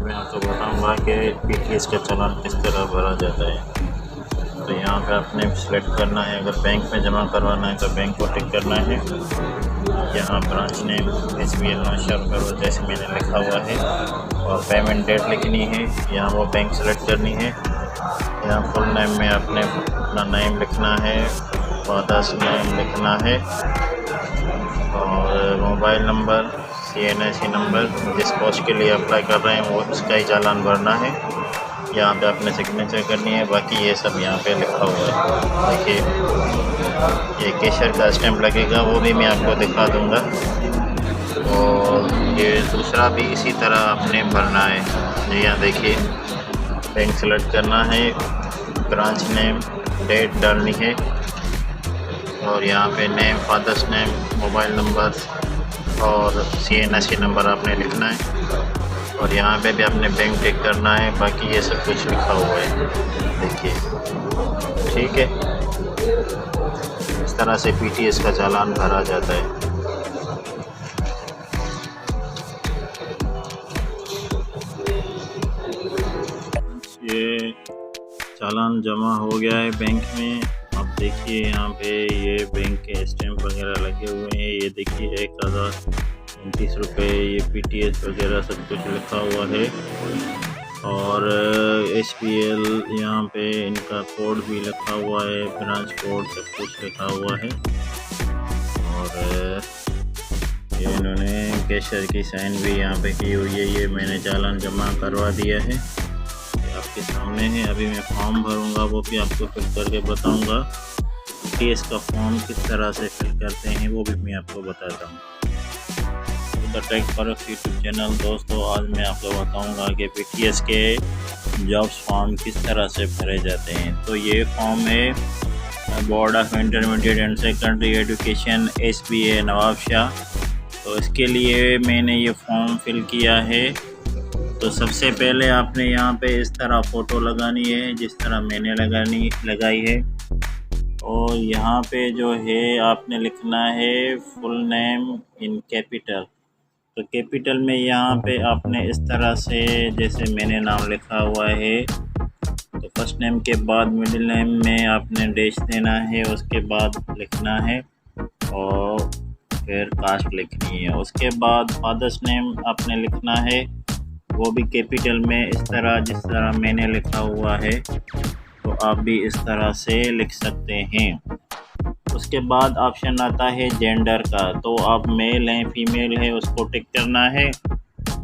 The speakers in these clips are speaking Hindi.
मैं आपको बताऊंगा कि पीटीएस का चालान किस तरह भरा जाता है। तो यहाँ पे आपने सेलेक्ट करना है, अगर बैंक में जमा करवाना है तो बैंक को टिक करना है। यहाँ ब्रांच नेम SBL नौशहर करो जैसे मैंने लिखा हुआ है, और पेमेंट डेट लिखनी है। यहाँ वो बैंक सेलेक्ट करनी है। यहाँ फुल नेम में आपने अपना नेम लिखना है, फादर्स नेम लिखना है, और मोबाइल नंबर, CNSE नंबर, जिस पोस्ट के लिए अप्लाई कर रहे हैं वो उसका ही चालान भरना है। यहाँ पे आपने सिग्नेचर करनी है। बाकी ये सब यहाँ पे लिखा हुआ है। देखिए ये कैशियर का स्टैम्प लगेगा, वो भी मैं आपको दिखा दूँगा। और ये दूसरा भी इसी तरह आपने भरना है। जी यहाँ देखिए, बैंक सेलेक्ट करना है, ब्रांच नेम, डेट डालनी है, और यहाँ पे name, father's name, mobile number और CNSE नंबर आपने लिखना है। और यहाँ पे भी आपने बैंक टिक करना है। बाकी ये सब कुछ लिखा हुआ है, देखिए। ठीक है, इस तरह से PTS का चालान भरा जाता है। ये चालान जमा हो गया है बैंक में। आप देखिए यहाँ पे ये बैंक के स्टैम्प वगैरह लगे हुए हैं। ये देखिए 1029 रुपये, ये PTS वगैरह सब कुछ लिखा हुआ है। और SBL यहाँ पे इनका कोड भी लिखा हुआ है, ब्रांच कोड सब कुछ लिखा हुआ है। और ये इन्होंने कैशियर की साइन भी यहाँ पे की हुई है। ये मैंने चालान जमा करवा दिया है, आपके सामने है। अभी मैं फॉर्म भरूंगा, वो भी आपको फिल करके बताऊंगा। PTS का फॉर्म किस तरह से फिल करते हैं वो भी मैं आपको बताता हूँ। The Tech Forex YouTube channel. दोस्तों, आज मैं आपको बताऊंगा कि PTS के जॉब्स फॉर्म किस तरह से भरे जाते हैं। तो ये फॉर्म है board of intermediate and secondary education SBA Nawabshah. तो इसके लिए मैंने ये फॉर्म फिल किया है। तो सबसे पहले आपने यहाँ पे इस तरह फ़ोटो लगानी है, जिस तरह मैंने लगाई है। और यहाँ पे जो है आपने लिखना है फुल नेम इन कैपिटल। तो कैपिटल में यहाँ पे आपने इस तरह से, जैसे मैंने नाम लिखा हुआ है, तो फर्स्ट नेम के बाद मिडिल नेम में आपने डैश देना है, उसके बाद लिखना है और फिर कास्ट लिखनी है। उसके बाद फादर्स नेम आपने लिखना है, वो भी कैपिटल में इस तरह जिस तरह मैंने लिखा हुआ है। तो आप भी इस तरह से लिख सकते हैं। उसके बाद ऑप्शन आता है जेंडर का। तो आप मेल हैं फीमेल है उसको टिक करना है।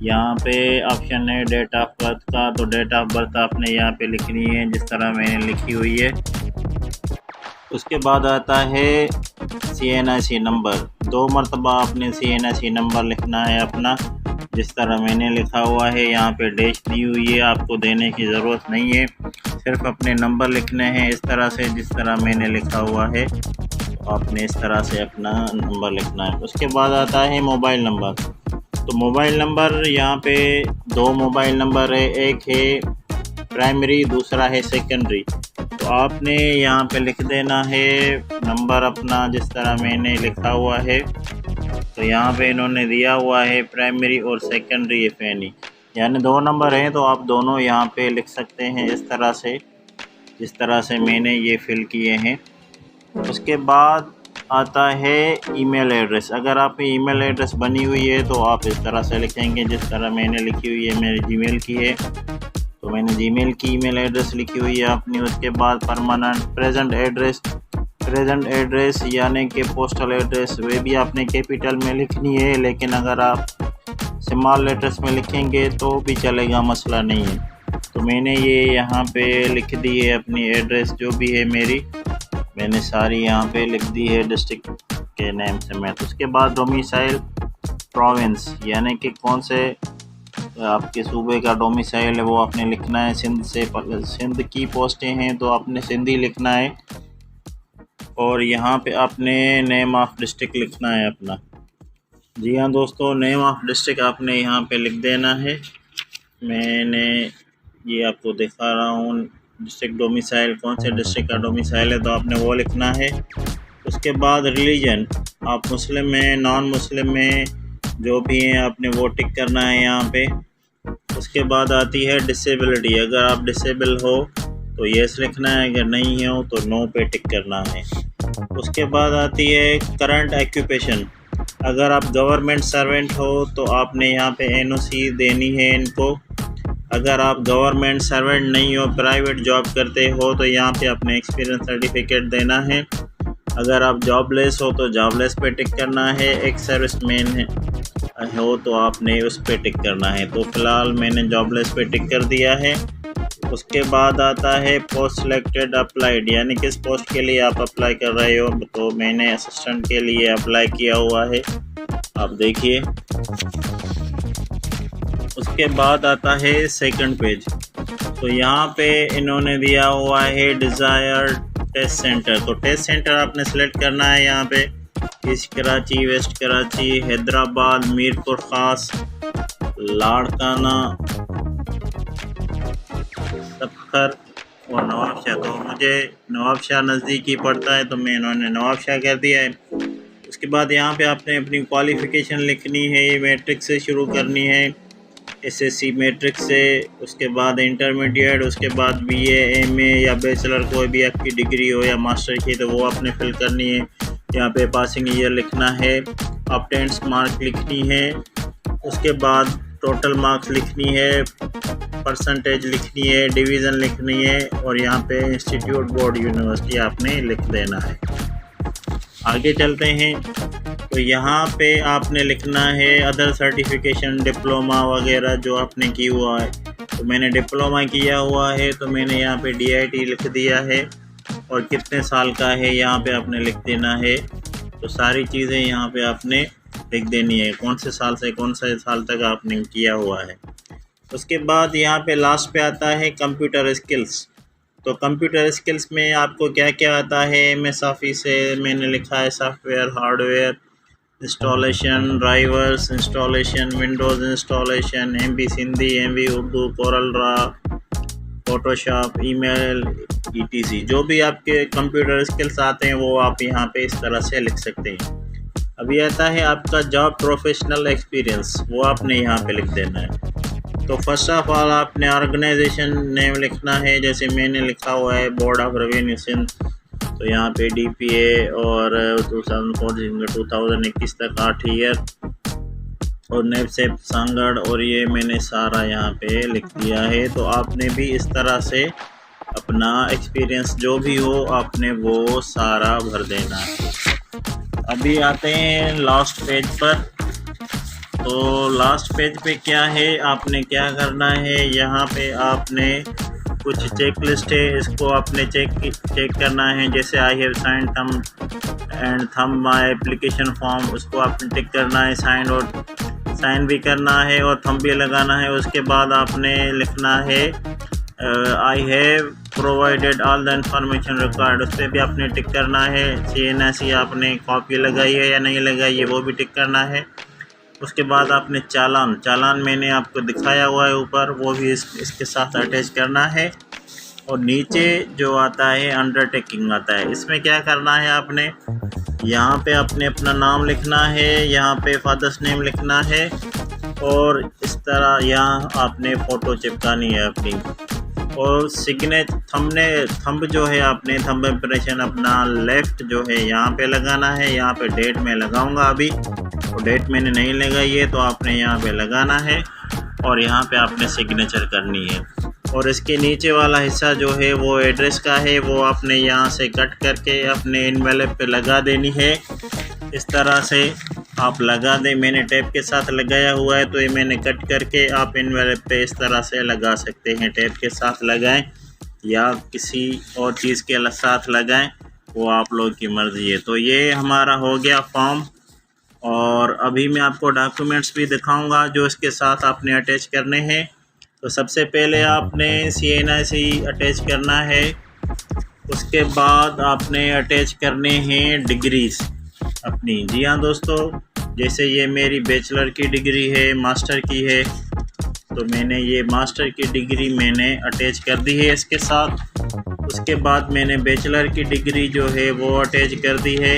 यहाँ पे ऑप्शन है डेट ऑफ बर्थ का। तो डेट ऑफ बर्थ आपने यहाँ पे लिखनी है जिस तरह मैंने लिखी हुई है। उसके बाद आता है CNSE नंबर। 2 मरतबा आपने CNSE नंबर लिखना है अपना, जिस तरह मैंने लिखा हुआ है। यहाँ पे डैश दी हुई है, आपको देने की ज़रूरत नहीं है, सिर्फ अपने नंबर लिखने हैं इस तरह से जिस तरह मैंने लिखा हुआ है। तो आपने इस तरह से अपना नंबर लिखना है। उसके बाद आता है मोबाइल नंबर। तो मोबाइल नंबर यहाँ पे 2 मोबाइल नंबर है, एक है प्राइमरी, दूसरा है सेकेंडरी। तो आपने यहाँ पे लिख देना है नंबर अपना जिस तरह मैंने लिखा हुआ है। तो यहाँ पे इन्होंने दिया हुआ है प्राइमरी और सेकेंडरी FNE, यानी 2 नंबर हैं। तो आप दोनों यहाँ पे लिख सकते हैं इस तरह से जिस तरह से मैंने ये फिल किए हैं। उसके बाद आता है ईमेल एड्रेस। अगर आप ईमेल एड्रेस बनी हुई है तो आप इस तरह से लिखेंगे जिस तरह मैंने लिखी हुई है। मेरी जीमेल की है तो मैंने जीमेल की ईमेल एड्रेस लिखी हुई है अपनी। उसके बाद परमानेंट प्रेजेंट एड्रेस यानी कि पोस्टल एड्रेस, वे भी आपने कैपिटल में लिखनी है। लेकिन अगर आप स्मॉल लेटर्स में लिखेंगे तो भी चलेगा, मसला नहीं है। तो मैंने ये यहाँ पे लिख दी है अपनी एड्रेस जो भी है मेरी, मैंने सारी यहाँ पे लिख दी है डिस्ट्रिक्ट के नेम समेत। उसके बाद डोमिसाइल प्रोविंस यानी कि कौन से आपके सूबे का डोमिसाइल है वो आपने लिखना है। सिंध की पोस्टें हैं तो आपने सिंधी लिखना है। और यहाँ पे आपने नेम ऑफ डिस्ट्रिक्ट लिखना है अपना। जी हाँ दोस्तों, नेम ऑफ डिस्ट्रिक्ट आपने यहाँ पे लिख देना है। मैंने ये आपको दिखा रहा हूँ डिस्ट्रिक्ट डोमिसाइल, कौन से डिस्ट्रिक्ट का डोमिसाइल है तो आपने वो लिखना है। उसके बाद रिलीजन, आप मुस्लिम में नॉन मुस्लिम में जो भी हैं आपने वो टिक करना है यहाँ पे। उसके बाद आती है डिसेबिलिटी। अगर आप डिसेबल हो तो येस लिखना है, अगर नहीं हो तो नो पे टिक करना है। उसके बाद आती है करंट ऑक्यूपेशन। अगर आप गवर्नमेंट सर्वेंट हो तो आपने यहाँ पे एनओसी देनी है इनको। अगर आप गवर्नमेंट सर्वेंट नहीं हो, प्राइवेट जॉब करते हो, तो यहाँ पे अपने एक्सपीरियंस सर्टिफिकेट देना है। अगर आप जॉबलेस हो तो जॉबलेस पे टिक करना है। एक सर्विसमैन हो तो आपने उस पे टिक करना है। तो फ़िलहाल मैंने जॉबलेस पे टिक कर दिया है। उसके बाद आता है पोस्ट सिलेक्टेड अप्लाइड, यानी किस पोस्ट के लिए आप अप्लाई कर रहे हो। तो मैंने असिस्टेंट के लिए अप्लाई किया हुआ है, आप देखिए। उसके बाद आता है सेकंड पेज। तो यहाँ पे इन्होंने दिया हुआ है डिज़ायर टेस्ट सेंटर। तो टेस्ट सेंटर आपने सेलेक्ट करना है। यहाँ पे ईस्ट कराची, वेस्ट कराची, हैदराबाद, मीरपुर ख़ास, लाड़काना, सफर और नवाबशाह। तो मुझे नवाबशाह नज़दीकी पड़ता है तो मैं इन्होंने नवाबशाह कर दिया है। उसके बाद यहाँ पे आपने अपनी क्वालिफ़िकेशन लिखनी है। ये मैट्रिक से शुरू करनी है, एसएससी मैट्रिक से। उसके बाद इंटरमीडिएट, उसके बाद बीए, एमए या बैचलर, कोई भी आपकी डिग्री हो या मास्टर की, तो वो आपने फिल करनी है। यहाँ पे पासिंग ईयर लिखना है, अटेंडेंस मार्क लिखनी है। उसके बाद टोटल मार्क्स लिखनी है, परसेंटेज लिखनी है, डिवीज़न लिखनी है और यहाँ पे इंस्टीट्यूट, बोर्ड, यूनिवर्सिटी आपने लिख देना है। आगे चलते हैं। तो यहाँ पे आपने लिखना है अदर सर्टिफिकेशन, डिप्लोमा वगैरह जो आपने की हुआ है। तो मैंने डिप्लोमा किया हुआ है तो मैंने यहाँ पे DIT लिख दिया है और कितने साल का है यहाँ पे आपने लिख देना है। तो सारी चीज़ें यहाँ पे आपने लिख देनी है, कौन से साल से कौन से साल तक आपने किया हुआ है। उसके बाद यहाँ पे लास्ट पे आता है कंप्यूटर स्किल्स। तो कंप्यूटर स्किल्स में आपको क्या क्या आता है। MS ऑफिस से मैंने लिखा है software, hardware installation, drivers installation, Windows installation, MB Hindi, MB Urdu, Corel Draw, Photoshop, email, ETC। जो भी आपके कंप्यूटर स्किल्स आते हैं वो आप यहाँ पे इस तरह से लिख सकते हैं। अभी आता है आपका जॉब प्रोफेशनल एक्सपीरियंस, वो आपने यहाँ पे लिख देना है। तो फर्स्ट ऑफ ऑल आपने ऑर्गेनाइजेशन नेम लिखना है, जैसे मैंने लिखा हुआ है बोर्ड ऑफ रेवेन्यू सिंध। तो यहाँ पे DPA और 2021 तक 8 ईयर और नेपसेप सांगड़, और ये मैंने सारा यहाँ पे लिख दिया है। तो आपने भी इस तरह से अपना एक्सपीरियंस जो भी हो आपने वो सारा भर देना है। अभी आते हैं लास्ट पेज पर। तो लास्ट पेज पे क्या है, आपने क्या करना है, यहाँ पे आपने कुछ चेक लिस्ट है, इसको आपने चेक करना है। जैसे आई हैव साइन थम माई एप्लीकेशन फॉर्म, उसको आपने टिक करना है, साइन भी करना है और थम भी लगाना है। उसके बाद आपने लिखना है I have provided all the information required, उस पर भी आपने टिक करना है। CNSE आपने कॉपी लगाई है या नहीं लगाई है वो भी टिक करना है। उसके बाद आपने चालान मैंने आपको दिखाया हुआ है ऊपर, वो भी इसके साथ अटैच करना है। और नीचे जो आता है अंडरटेकिंग आता है, इसमें क्या करना है, आपने यहाँ पे अपना नाम लिखना है, यहाँ पे फादर्स नेम लिखना है और इस तरह यहाँ आपने फ़ोटो चिपकानी है अपनी। और थंब जो है आपने थंब इम्प्रेशन अपना लेफ़्ट जो है यहाँ पे लगाना है। यहाँ पे डेट में लगाऊंगा अभी, और डेट मैंने नहीं लगाई है तो आपने यहाँ पे लगाना है और यहाँ पे आपने सिग्नेचर करनी है। और इसके नीचे वाला हिस्सा जो है वो एड्रेस का है, वो आपने यहाँ से कट करके अपने एनवेलप पे लगा देनी है। इस तरह से आप लगा दें, मैंने टेप के साथ लगाया हुआ है तो ये मैंने कट करके आप एनवेलप पे इस तरह से लगा सकते हैं। टेप के साथ लगाएं या किसी और चीज़ के साथ लगाएं, वो आप लोग की मर्ज़ी है। तो ये हमारा हो गया फॉर्म। और अभी मैं आपको डॉक्यूमेंट्स भी दिखाऊंगा जो इसके साथ आपने अटैच करने हैं। तो सबसे पहले आपने CNSE अटैच करना है। उसके बाद आपने अटैच करने हैं डिग्रीज़ अपनी। जी हाँ दोस्तों, जैसे ये मेरी बैचलर की डिग्री है, मास्टर की है, तो मैंने ये मास्टर की डिग्री मैंने अटैच कर दी है इसके साथ। उसके बाद मैंने बैचलर की डिग्री जो है वो अटैच कर दी है।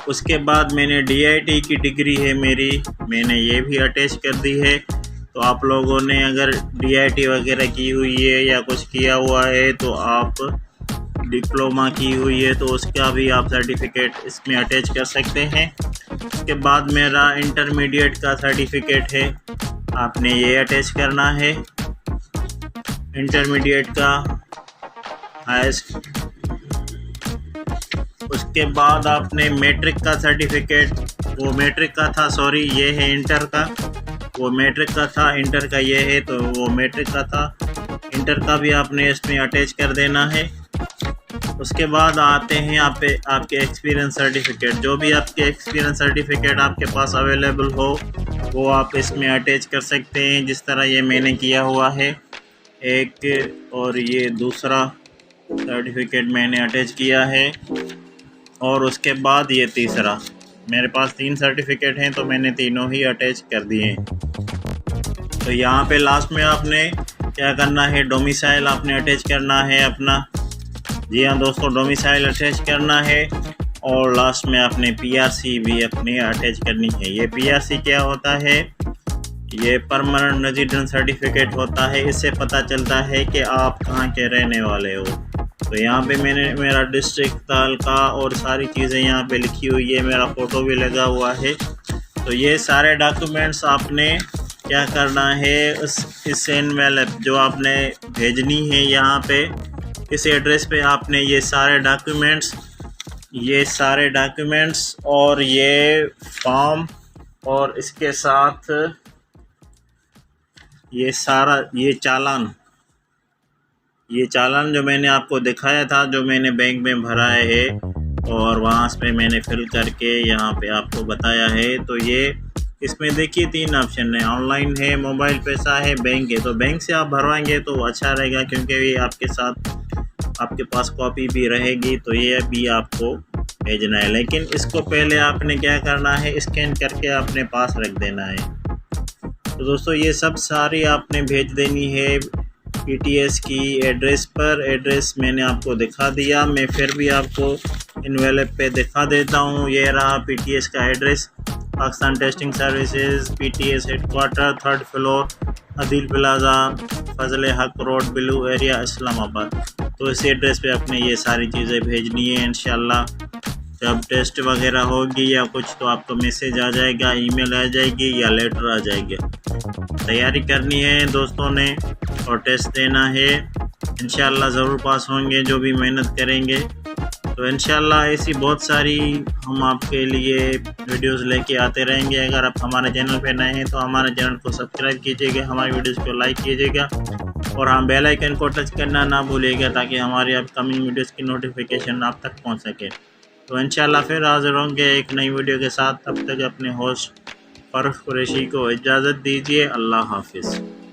उसके बाद मैंने DIT की डिग्री है मेरी, मैंने ये भी अटैच कर दी है। तो आप लोगों ने अगर DIT वगैरह की हुई है या कुछ किया हुआ है, तो आप डिप्लोमा की हुई है तो उसका भी आप सर्टिफिकेट इसमें अटैच कर सकते हैं। उसके बाद मेरा इंटरमीडिएट का सर्टिफिकेट है, आपने ये अटैच करना है। इंटरमीडिएट का हाईएस्ट। उसके बाद आपने मैट्रिक का सर्टिफिकेट, वो मैट्रिक का था, सॉरी ये है इंटर का, वो मैट्रिक का था, इंटर का ये है, तो वो मैट्रिक का था, इंटर का भी आपने इसमें अटैच कर देना है। उसके बाद आते हैं आपके एक्सपीरियंस सर्टिफिकेट। जो भी आपके एक्सपीरियंस सर्टिफिकेट आपके पास अवेलेबल हो वो आप इसमें अटैच कर सकते हैं, जिस तरह ये मैंने किया हुआ है एक, और ये दूसरा सर्टिफिकेट मैंने अटैच किया है, और उसके बाद ये तीसरा। मेरे पास 3 सर्टिफिकेट हैं तो मैंने तीनों ही अटैच कर दिए हैं। तो यहाँ पे लास्ट में आपने क्या करना है, डोमिसाइल आपने अटैच करना है अपना। जी हाँ दोस्तों, डोमिसाइल अटैच करना है, और लास्ट में आपने PRC भी अपनी अटैच करनी है। ये PRC क्या होता है, ये परमानेंट रेजिडेंट सर्टिफिकेट होता है। इससे पता चलता है कि आप कहाँ के रहने वाले हो। तो यहाँ पे मैंने मेरा डिस्ट्रिक्ट, तालुका और सारी चीज़ें यहाँ पे लिखी हुई है, मेरा फ़ोटो भी लगा हुआ है। तो ये सारे डॉक्यूमेंट्स आपने क्या करना है, इस एनवेलप जो आपने भेजनी है यहाँ पे, इस एड्रेस पे आपने ये सारे डॉक्यूमेंट्स और ये फॉर्म, और इसके साथ ये सारा ये चालान जो मैंने आपको दिखाया था, जो मैंने बैंक में भरा है और वहाँ पे मैंने फिल करके यहाँ पे आपको बताया है। तो ये इसमें देखिए 3 ऑप्शन है, ऑनलाइन है, मोबाइल पैसा है, बैंक है। तो बैंक से आप भरवाएंगे तो अच्छा रहेगा, क्योंकि ये आपके साथ आपके पास कॉपी भी रहेगी, तो ये भी आपको भेजना है। लेकिन इसको पहले आपने क्या करना है, स्कैन करके अपने पास रख देना है। तो दोस्तों ये सब सारी आपने भेज देनी है PTS की एड्रेस पर। एड्रेस मैंने आपको दिखा दिया, मैं फिर भी आपको एनवेलप पे दिखा देता हूँ। ये रहा PTS का address, Pakistan testing services, PTS headquarter, 3rd floor, Adeel plaza, Fazal Haq road, blue area, Islamabad. तो इस एड्रेस पे अपने ये सारी चीज़ें भेजनी है। इंशाल्लाह जब टेस्ट वगैरह होगी या कुछ तो आपको मैसेज आ जाएगा, ईमेल आ जाएगी या लेटर आ जाएगा। तैयारी करनी है दोस्तों ने और टेस्ट देना है। इंशाल्लाह ज़रूर पास होंगे जो भी मेहनत करेंगे। तो इंशाल्लाह ऐसी बहुत सारी हम आपके लिए वीडियोस लेके आते रहेंगे। अगर आप हमारे चैनल पे नए हैं तो हमारे चैनल को सब्सक्राइब कीजिएगा, हमारी वीडियोस को लाइक कीजिएगा, और हाँ बेल आइकन को टच करना ना भूलिएगा, ताकि हमारी अपकमिंग वीडियोस की नोटिफिकेशन आप तक पहुंच सके। तो इंशाल्लाह फिर हाजिर होंगे एक नई वीडियो के साथ। तब तक अपने होस्ट फ़ारूक कुरैशी को इजाज़त दीजिए। अल्लाह हाफिज़।